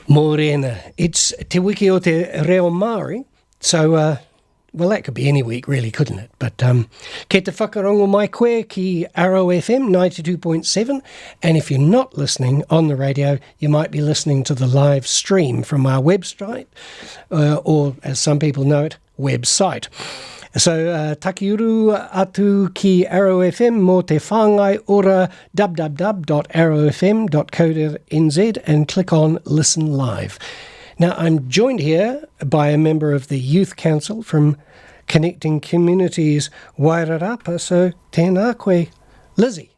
Morena. It's Te Wiki o Te Reo Māori, so, well, that could be any week, really, couldn't it? But ke te whakarongo mai koe ki Arrow FM 92.7, and if you're not listening on the radio, you might be listening to the live stream from our website, or, as some people know it, website. So, takiuru atu ki Arrow FM mo te whāngai ora www.arrowfm.co.nz and click on Listen Live. Now, I'm joined here by a member of the Youth Council from Connecting Communities Wairarapa, so tēnā koe, Lizzie.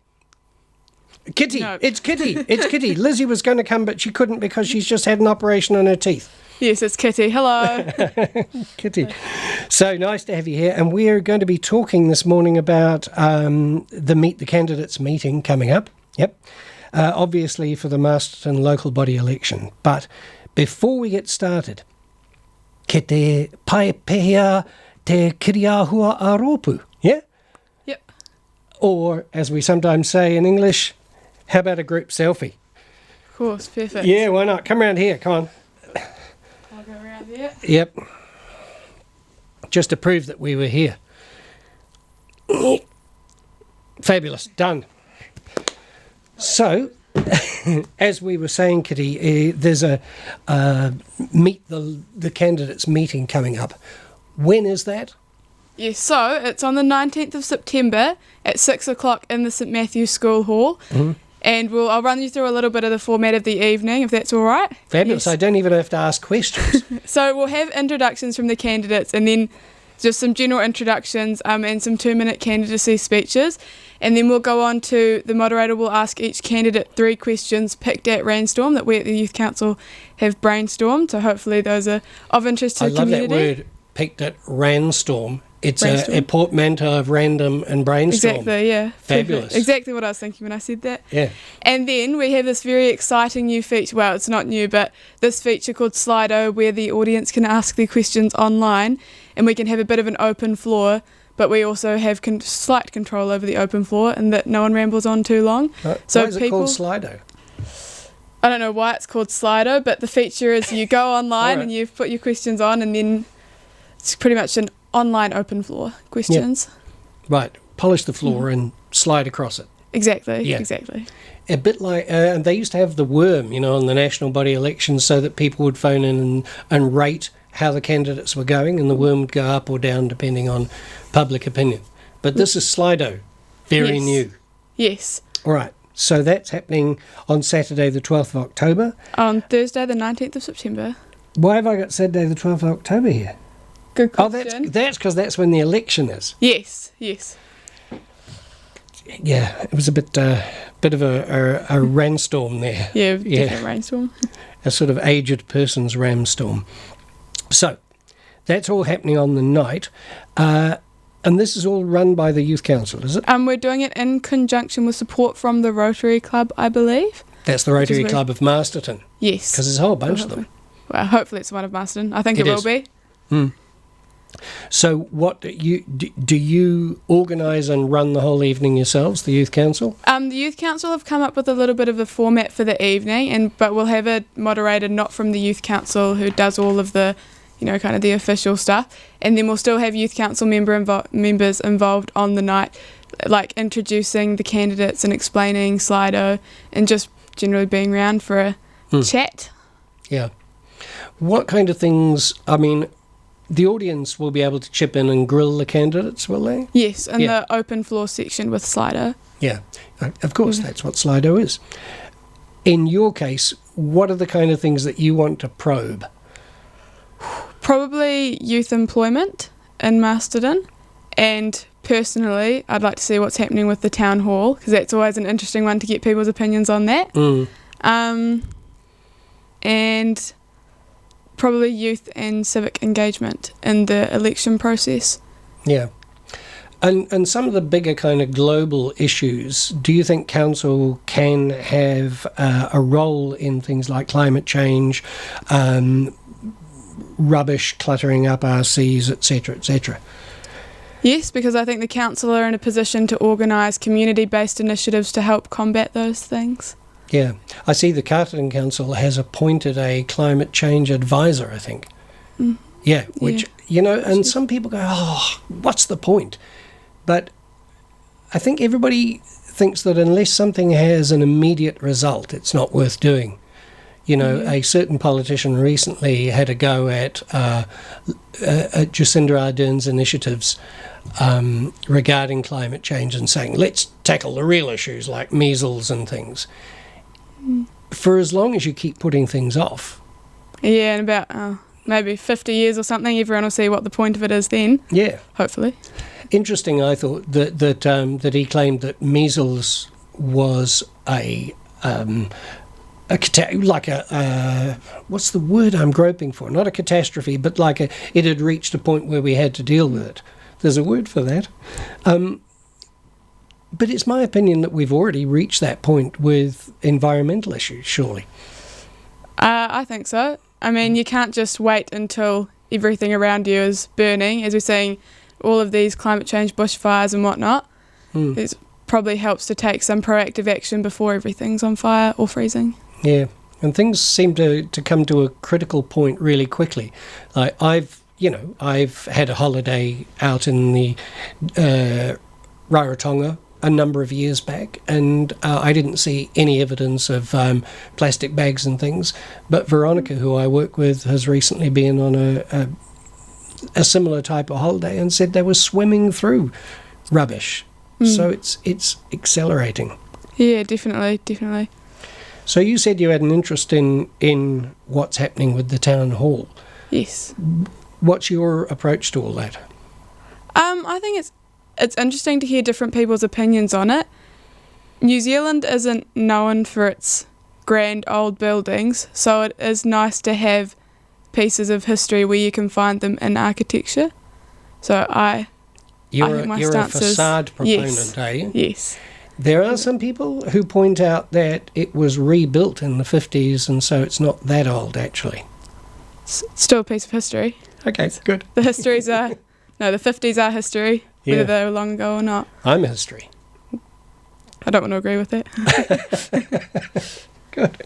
Kitty, no. It's Kitty, it's Kitty. Lizzie was going to come, but she couldn't because she's just had an operation on her teeth. Yes, it's Kitty. Hello. Kitty. So nice to have you here. And we're going to be talking this morning about the Meet the Candidates meeting coming up. Yep. Obviously for the Masterton local body election. But before we get started, ke te pai pehea te kiriahua a rōpū. Yeah? Yep. Or, as we sometimes say in English, how about a group selfie? Of course, perfect. Yeah, why not? Come around here, come on. I'll go around there. Yep. Just to prove that we were here. Fabulous. Done. So, as we were saying, Kitty, there's a Meet the Candidates meeting coming up. When is that? Yes, so it's on the 19th of September at 6 o'clock in the St Matthew's School Hall. Mm-hmm. And I'll run you through a little bit of the format of the evening, if that's all right. Fabulous. Yes. I don't even have to ask questions. So we'll have introductions from the candidates and then just some general introductions and some 2-minute candidacy speeches. And then we'll go on to the moderator will ask each candidate 3 questions picked at Rainstorm that we at the Youth Council have brainstormed. So hopefully those are of interest to the community. I love that word, picked at Rainstorm. It's a portmanteau of random and brainstorm. Exactly, yeah. Fabulous. Perfect. Exactly what I was thinking when I said that. Yeah. And then we have this very exciting new feature. Well, it's not new, but this feature called Slido, where the audience can ask their questions online and we can have a bit of an open floor, but we also have slight control over the open floor and that no one rambles on too long. So why is it called Slido? I don't know why it's called Slido, but the feature is you go online and you put your questions on and then it's pretty much an online open floor questions. Yep. Right. Polish the floor and slide across it. Exactly. Yeah. Exactly. A bit like, they used to have the worm, on the national body elections so that people would phone in and rate how the candidates were going and the worm would go up or down depending on public opinion. But this is Slido. Very new. Yes. All right. So that's happening on Saturday the 12th of October. On Thursday the 19th of September. Why have I got Saturday the 12th of October here? Good question. Oh, that's because that's when the election is. Yes. Yeah, it was a bit of a rainstorm there. Yeah, definitely rainstorm. A sort of aged person's ramstorm. So, that's all happening on the night. And this is all run by the Youth Council, is it? We're doing it in conjunction with support from the Rotary Club, I believe. That's the Rotary Club of Masterton. Yes. Because there's a whole bunch of them. Well, hopefully it's one of Masterton. I think it will be. Mm. So what do you organise and run the whole evening yourselves, the Youth Council? The Youth Council have come up with a little bit of a format for the evening, but we'll have a moderator not from the Youth Council who does all of the, kind of the official stuff, and then we'll still have Youth Council members involved on the night, like introducing the candidates and explaining Slido and just generally being around for a chat. Yeah. What kind of things, the audience will be able to chip in and grill the candidates, will they? Yes, in the open floor section with Slido. Yeah, of course, that's what Slido is. In your case, what are the kind of things that you want to probe? Probably youth employment in Masterton, and personally, I'd like to see what's happening with the town hall, because that's always an interesting one to get people's opinions on that. And probably youth and civic engagement in the election process. Yeah. And some of the bigger kind of global issues, do you think council can have a role in things like climate change, rubbish cluttering up our seas, etc., etc.? Yes, because I think the council are in a position to organise community-based initiatives to help combat those things. Yeah. I see the Carterton Council has appointed a climate change advisor, I think. Yeah, which, and some people go, oh, what's the point? But I think everybody thinks that unless something has an immediate result, it's not worth doing. A certain politician recently had a go at Jacinda Ardern's initiatives regarding climate change and saying, let's tackle the real issues like measles and things. For as long as you keep putting things off. Yeah, in about maybe 50 years or something, everyone will see what the point of it is then. Yeah. Hopefully. Interesting, I thought, that he claimed that measles was what's the word I'm groping for? Not a catastrophe, but it had reached a point where we had to deal with it. There's a word for that. But it's my opinion that we've already reached that point with environmental issues, surely. I think so. I mean, you can't just wait until everything around you is burning, as we're seeing all of these climate change bushfires and whatnot. It probably helps to take some proactive action before everything's on fire or freezing. Yeah, and things seem to come to a critical point really quickly. I've had a holiday out in the Rarotonga a number of years back, and I didn't see any evidence of plastic bags and things. But Veronica, who I work with, has recently been on a similar type of holiday and said they were swimming through rubbish. So it's accelerating. Yeah, definitely. So you said you had an interest in what's happening with the town hall. Yes. What's your approach to all that? I think it's interesting to hear different people's opinions on it. New Zealand isn't known for its grand old buildings, so it is nice to have pieces of history where you can find them in architecture. So I think my stance is... You're a facade proponent, yes, are you? Yes. There are some people who point out that it was rebuilt in the 50s, and so it's not that old, actually. It's still a piece of history. Okay, good. The 50s are history, whether they were long ago or not. I'm history. I don't want to agree with that. Good.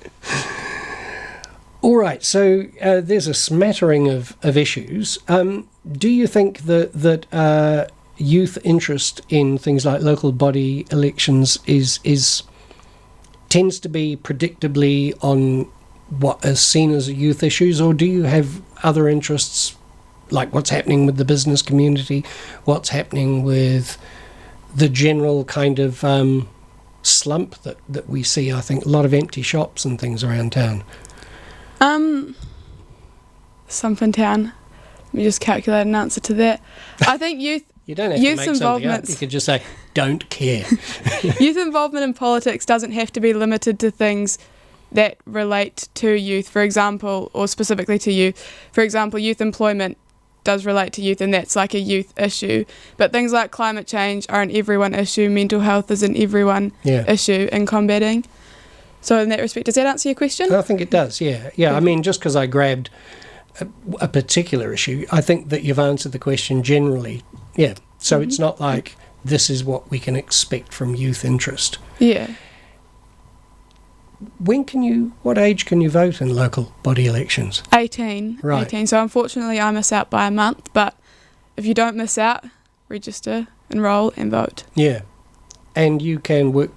All right, so there's a smattering of issues. Do you think that youth interest in things like local body elections tends to be predictably on what is seen as youth issues, or do you have other interests like what's happening with the business community, what's happening with the general kind of slump that we see? I think a lot of empty shops and things around town. Something town. Let me just calculate an answer to that. I think youth. You don't have to make something up. You could just say, don't care. Youth involvement in politics doesn't have to be limited to things that relate to youth, for example, or specifically to youth. For example, youth employment does relate to youth, and that's like a youth issue. But things like climate change are an everyone issue. Mental health is an everyone issue in combating. So in that respect, does that answer your question? I think it does, yeah. I mean, just because I grabbed a particular issue, I think that you've answered the question generally. Yeah, so it's not like this is what we can expect from youth interest. Yeah. What age can you vote in local body elections? 18. Right. 18. So unfortunately I miss out by a month, but if you don't miss out, register, enrol and vote. Yeah. And you can work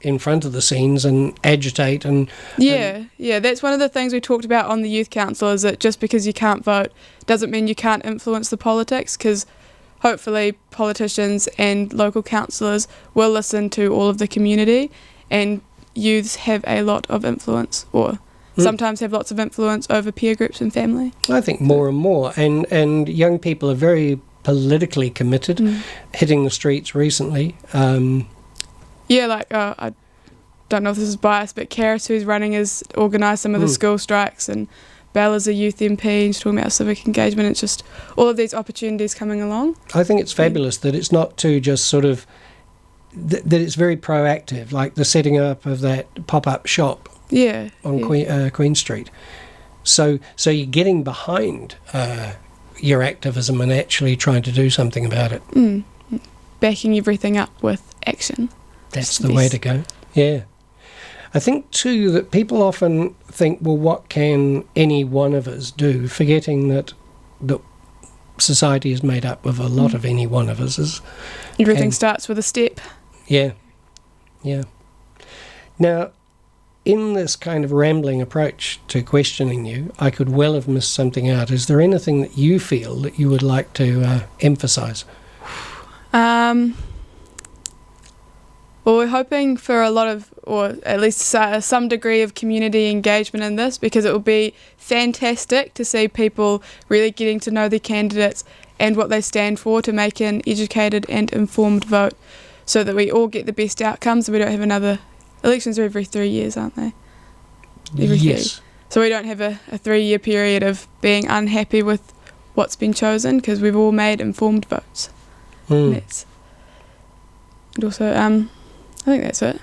in front of the scenes and agitate and... Yeah, that's one of the things we talked about on the Youth Council, is that just because you can't vote doesn't mean you can't influence the politics, because hopefully politicians and local councillors will listen to all of the community, and youths have a lot of influence, or sometimes have lots of influence over peer groups and family. I think more and more, and young people are very politically committed, hitting the streets recently. I don't know if this is biased, but Karis, who's running, has organised some of the school strikes, and Bella's a youth MP, and she's talking about civic engagement. It's just all of these opportunities coming along. I think it's fabulous that it's not too just sort of, that it's very proactive, like the setting up of that pop-up shop on Queen Street. So you're getting behind your activism and actually trying to do something about it. Backing everything up with action. That's the way to go. Yeah. I think too that people often think, well, what can any one of us do, forgetting that society is made up of a lot of any one of us. Everything starts with a step. Yeah. Now, in this kind of rambling approach to questioning you, I could well have missed something out. Is there anything that you feel that you would like to emphasise? Well, we're hoping for a lot of, or at least some degree of community engagement in this, because it will be fantastic to see people really getting to know their candidates and what they stand for, to make an educated and informed vote, so that we all get the best outcomes and we don't have another... Elections are every 3 years, aren't they? Yes. So we don't have a 3-year period of being unhappy with what's been chosen, because we've all made informed votes. And also, I think that's it.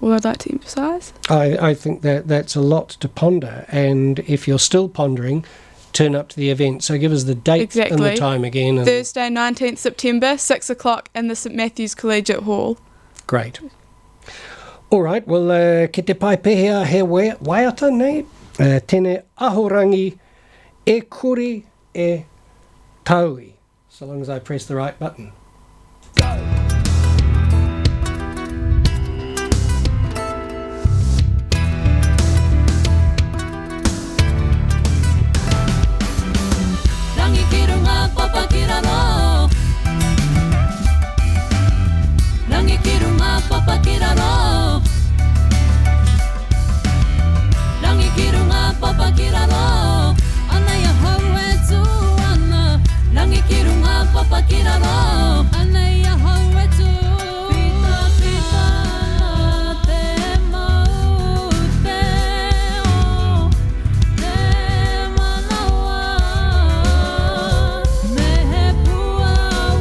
All I'd like to emphasise. I think that's a lot to ponder, and if you're still pondering, turn up to the event. So give us the date and the time again. And Thursday, 19th September, 6 o'clock in the St Matthew's Collegiate Hall. Great. All right, well, ke te pai pehea he waiata nei, tēne ahorangi e kore e taui, so long as I press the right button. Rangi ki runga papa ki raro, rangi ki runga papa ki raro. Rangi ki runga papa ki raro, ana ia hau e tu ana. Rangi ki runga papa ki raro, ana ia hau e tu. Pita pita te mau te o, te manawa. Me he pua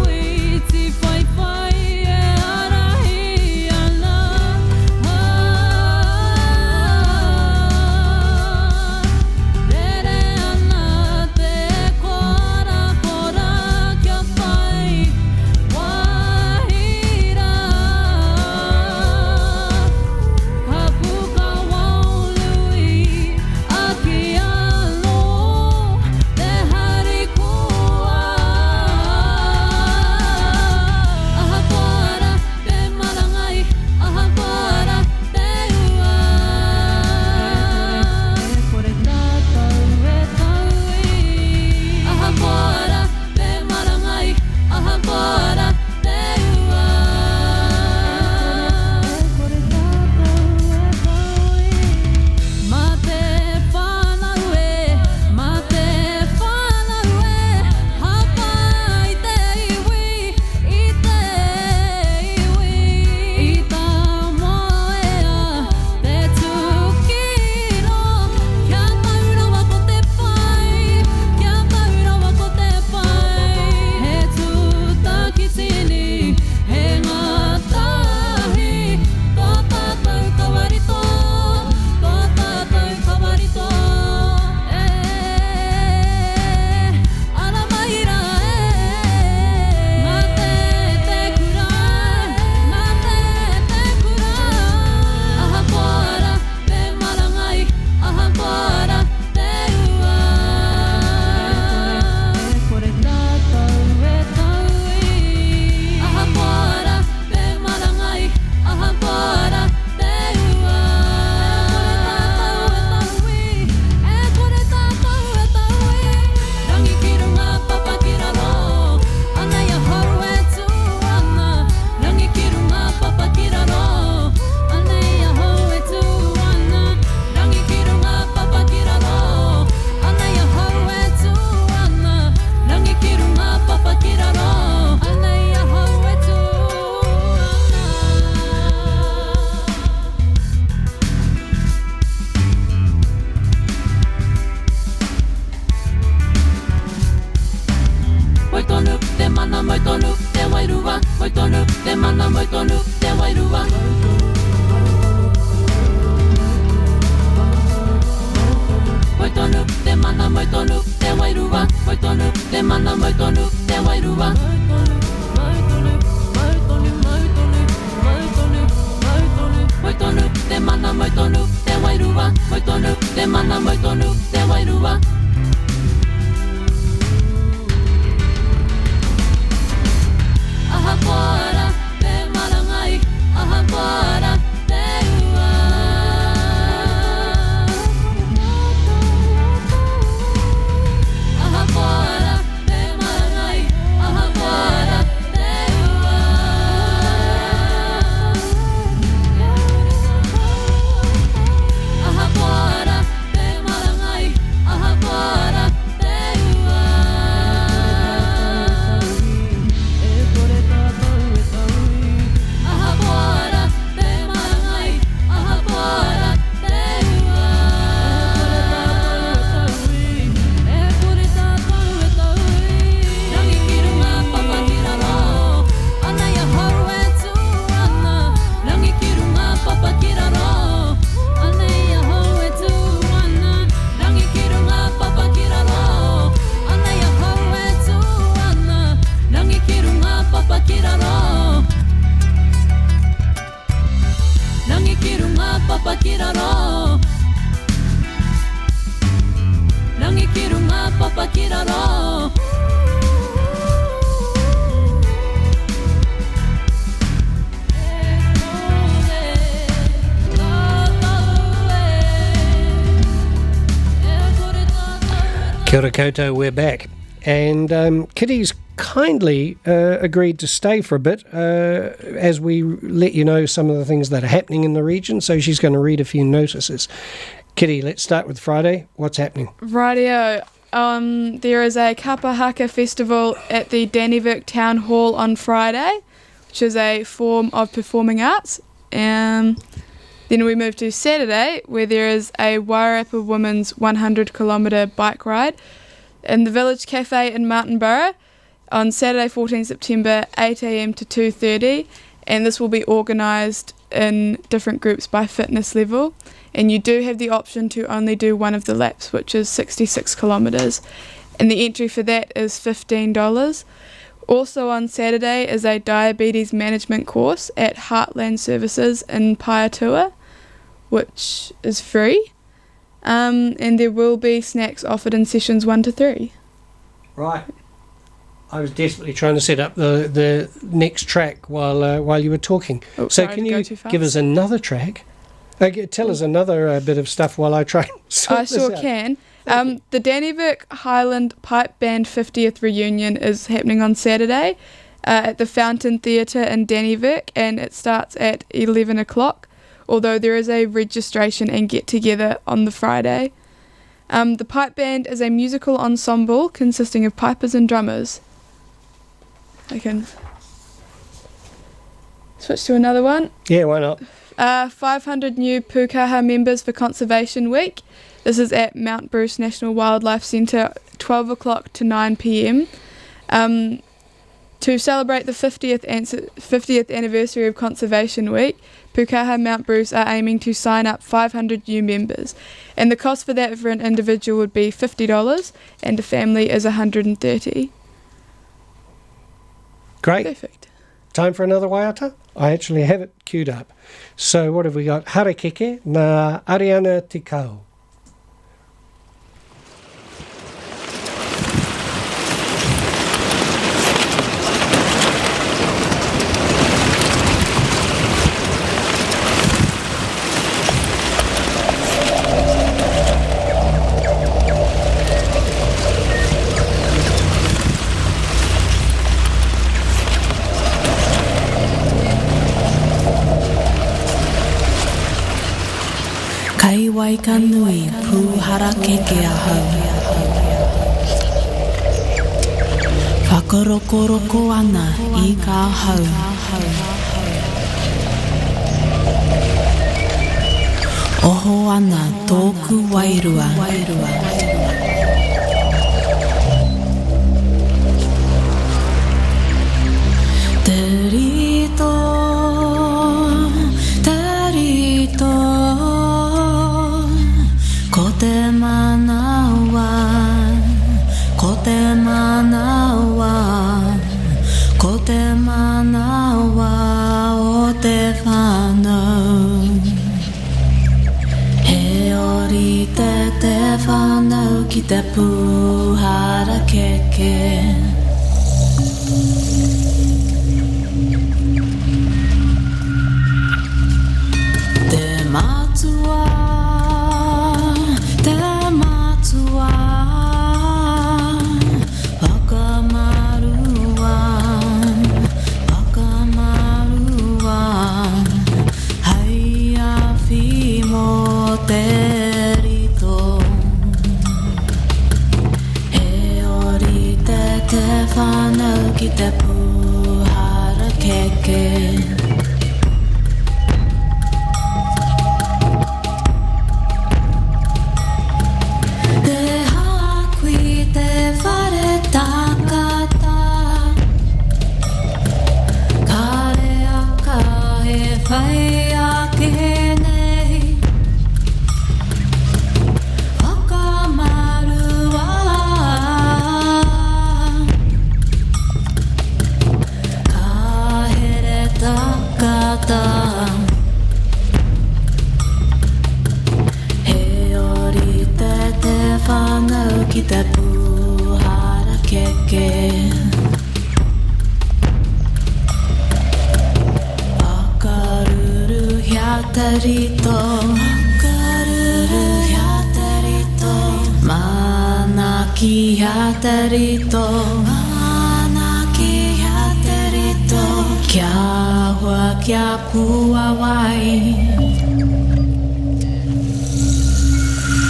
witi whai whai e arahi ana. Rere ana te kora kora kia whai wahira. Hapuka waului aki alo te harikua. Aha para te marangai, aha para te ua. Kore tātou e taui. Aha para te marangai, aha para te ua. Kore tātou e taui. Ma te whanau e, ma te whanau e, hapa i te iwi, i te iwi. I tā moea, te tukino, kia taurawa ko te pai, kia taurawa ko te pai. He tūtaki tini, he ngātahi, tō tātou kawarito, tō tātou kawarito. Ara maira ngā te kurai, ngā te kurai. Aha para te marangai, aha para te ua. Kore tātou e taui. Aha para te marangai, aha para te ua. Kore tātou e taui. Rangi ki runga papa ki raro, ana ia hau e tu ana. Rangi ki runga papa ki raro, ana ia hau e tu ana. Rangi ki runga papa ki raro, ana ia hau e tu ana. Rangi ki runga papa ki raro, ana ia hau e tu ana. Moi tonu te mana, moi tonu te wairua. Moi tonu te mana, moi tonu te wairua. Moi tonu te mana, moi tonu te wairua. Moi tonu te mana, moi tonu te wairua. Moi tonu te mana, moi tonu Kia ora koutou, we're back. And Kitty's kindly agreed to stay for a bit as we let you know some of the things that are happening in the region. So she's going to read a few notices. Kitty, let's start with Friday. What's happening? Rightio. There is a Kapahaka festival at the Dannevirke Town Hall on Friday, which is a form of performing arts. Then we move to Saturday, where there is a Wairarapa Women's 100-kilometre bike ride in the Village Cafe in Martinborough on Saturday 14 September 8am to 2:30, and this will be organised in different groups by fitness level, and you do have the option to only do one of the laps, which is 66 kilometres, and the entry for that is $15. Also on Saturday is a diabetes management course at Heartland Services in Paeatua, which is free, and there will be snacks offered in sessions 1 to 3. Right. I was desperately trying to set up the next track while you were talking. Oh, So sorry can to go you too fast. give us another track? Tell us another bit of stuff while I try and sort I this sure out. can. The Dannevirke Highland Pipe Band 50th reunion is happening on Saturday at the Fountain Theatre in Dannevirke, and it starts at 11 o'clock, although there is a registration and get-together on the Friday. The Pipe Band is a musical ensemble consisting of pipers and drummers. I can switch to another one. Yeah, why not? 500 new Pukaha members for Conservation Week. This is at Mount Bruce National Wildlife Centre, 12 o'clock to 9 p.m. To celebrate the 50th anniversary of Conservation Week, Pukaha Mount Bruce are aiming to sign up 500 new members, and the cost for that for an individual would be $50, and a family is $130. Great. Perfect. Time for another waiata? I actually have it queued up. So what have we got? Harakeke na Ariana Tikau. Kai wai ka nui pūhara keke a hau. Whakaroko ana I ka hau. Oho ana tōku wairua. Terito, terito. Ko te manawa, ko te manawa, ko te manawa o te whānau. He ori te whānau ki te pūhara keke. Te matua, te matua, whakamarua, whakamarua, hai awhi mō te rito. He ori te whānau ki te pūhara keke. Te hākui te whare tākata, kare aka he whai ake nei. Whakamarua, ka here tākata. He ori te whānau ki te pūhara keke. Whakaruru hia te rito, whakaruru hia te rito. Mana ki ki a te rito Ana ki a te rito Kia hua kia pua wai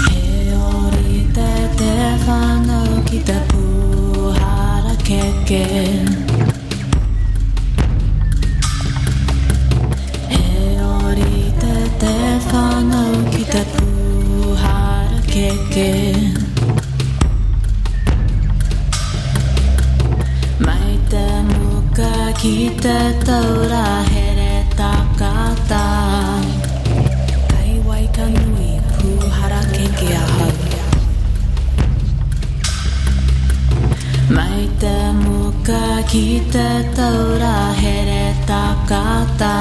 He ori te whanau ki te puhara keke He ori te whanau ki te puhara keke Mai te muka ki te taura here takata Kai wai ka nui puhara keke a hau Mai te muka ki te taura here takata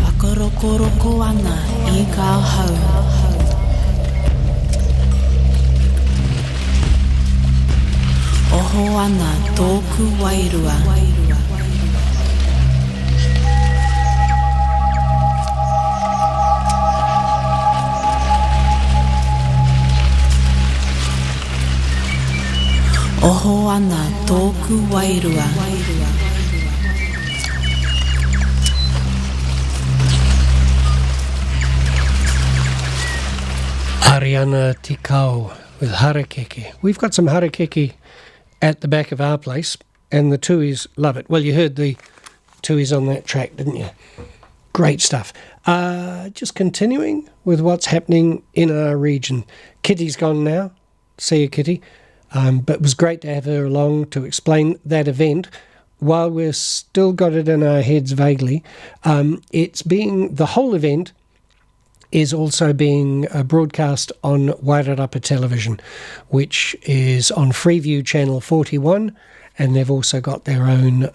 Whakaroko ana i ka hau Oho ana tōku wairua Oho ana tōku wairua Ariana Tikau with harakeke. We've got some harakeke at the back of our place, and the tuis love it. Well, you heard the tuis on that track, didn't you? Great stuff. Just continuing with what's happening in our region. Kitty's gone now. See you, Kitty. But it was great to have her along to explain that event. While we've still got it in our heads vaguely, the whole event is also being broadcast on Wairarapa television, which is on Freeview Channel 41, and they've also got their own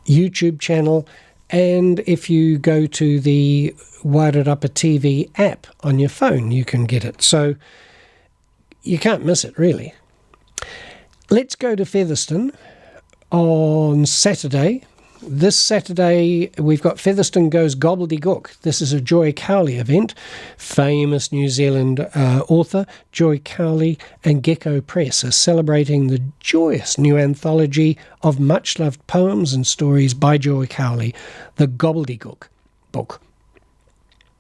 YouTube channel. And if you go to the Wairarapa TV app on your phone, you can get it. So you can't miss it, really. Let's go to Featherston on Saturday. This Saturday, we've got Featherston Goes Gobbledygook. This is a Joy Cowley event. Famous New Zealand author Joy Cowley and Gecko Press are celebrating the joyous new anthology of much-loved poems and stories by Joy Cowley, the Gobbledygook book.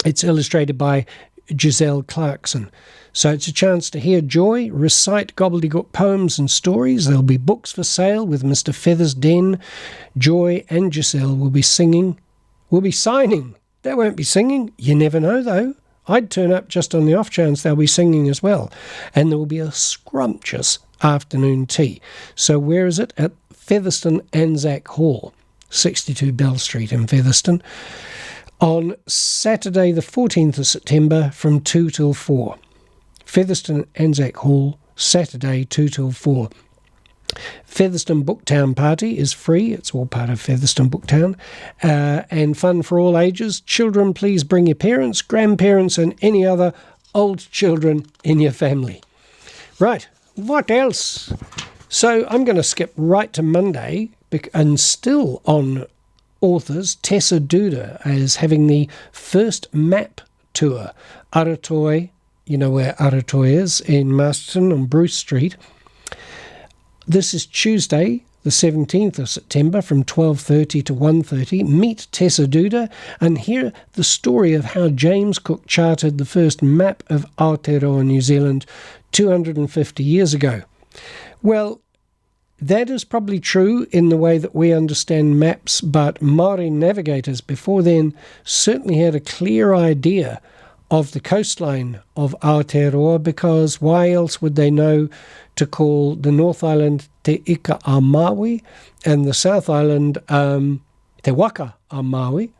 It's illustrated by Giselle Clarkson. So it's a chance to hear Joy recite gobbledygook poems and stories. There'll be books for sale with Mr. Feather's Den. Joy and Giselle will be signing. They won't be singing. You never know, though. I'd turn up just on the off chance they'll be singing as well. And there will be a scrumptious afternoon tea. So where is it? At Featherston Anzac Hall, 62 Bell Street in Featherston, on Saturday the 14th of September from 2 till 4. Featherston Anzac Hall, Saturday 2 till 4. Featherston Booktown Party is free. It's all part of Featherston Booktown. And fun for all ages. Children, please bring your parents, grandparents and any other old children in your family. Right, what else? So I'm going to skip right to Monday, and still on authors. Tessa Duda is having the first map tour. Aratoi, you know where Aratoi is, in Masterton on Bruce Street. This is Tuesday, the 17th of September from 12:30 to 1:30. Meet Tessa Duda and hear the story of how James Cook charted the first map of Aotearoa, New Zealand, 250 years ago. Well, that is probably true in the way that we understand maps, but Māori navigators before then certainly had a clear idea of the coastline of Aotearoa, because why else would they know to call the North Island Te Ika a Maui and the South Island Te Waka a Maui,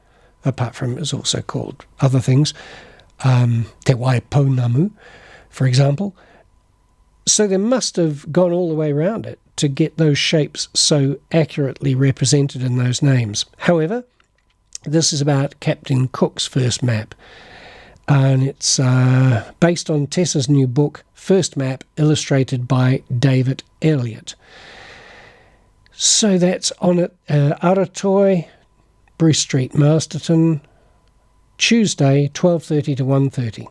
apart from it was also called other things, Te Waipounamu, for example. So they must have gone all the way around it to get those shapes so accurately represented in those names. However, this is about Captain Cook's first map, and it's based on Tessa's new book, First Map, illustrated by David Elliott. So that's on at Aratoi, Bruce Street, Masterton, Tuesday, 12:30 to 1:30.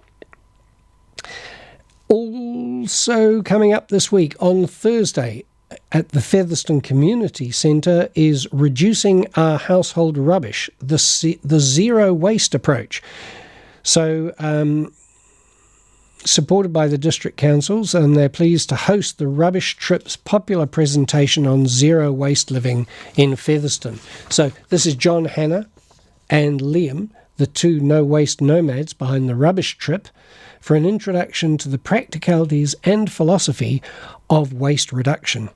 All Also coming up this week on Thursday at the Featherston Community Centre is Reducing Our Household Rubbish, the zero waste approach. So supported by the district councils, and they're pleased to host the Rubbish Trip's popular presentation on zero waste living in Featherston. So this is John Hanna and Liam, the two no-waste nomads behind the Rubbish Trip, for an introduction to the practicalities and philosophy of waste reduction,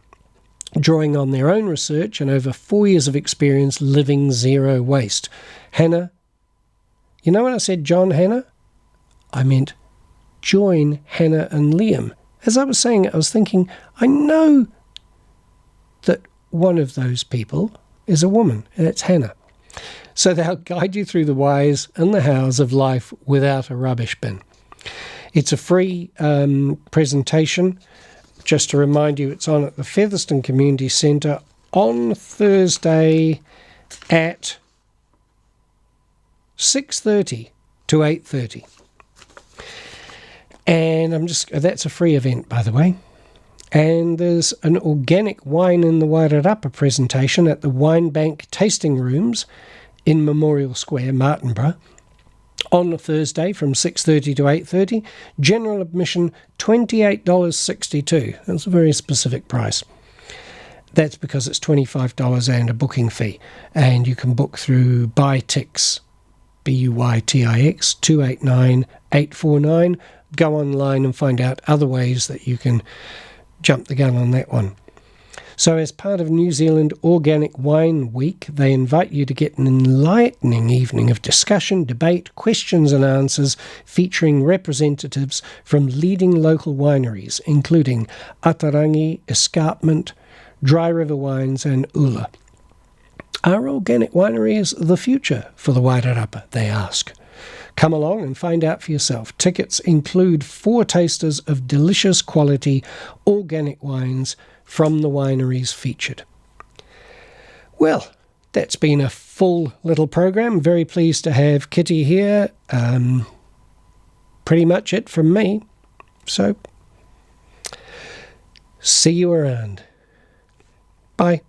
drawing on their own research and over 4 years of experience living zero waste. Hanna, you know when I said John Hanna? I meant join Hanna and Liam. As I was saying it, I was thinking, I know that one of those people is a woman, and it's Hanna. So they'll guide you through the whys and the hows of life without a rubbish bin. It's a free presentation. Just to remind you, it's on at the Featherston Community Centre on Thursday at 6:30 to 8:30. And that's a free event, by the way. And there's an organic wine in the Wairarapa presentation at the Wine Bank Tasting Rooms in Memorial Square, Martinborough, on Thursday from 6:30 to 8:30. General admission $28.62. That's a very specific price. That's because it's $25 and a booking fee. And you can book through BuyTix, BUYTIX 289849. Go online and find out other ways that you can jump the gun on that one. So as part of New Zealand Organic Wine Week, they invite you to get an enlightening evening of discussion, debate, questions and answers featuring representatives from leading local wineries, including Atarangi, Escarpment, Dry River Wines and Ula. Are organic wineries the future for the Wairarapa, they ask. Come along and find out for yourself. Tickets include 4 tasters of delicious quality organic wines from the wineries featured. Well, that's been a full little program. Very pleased to have Kitty here. Pretty much it from me. So, see you around. Bye.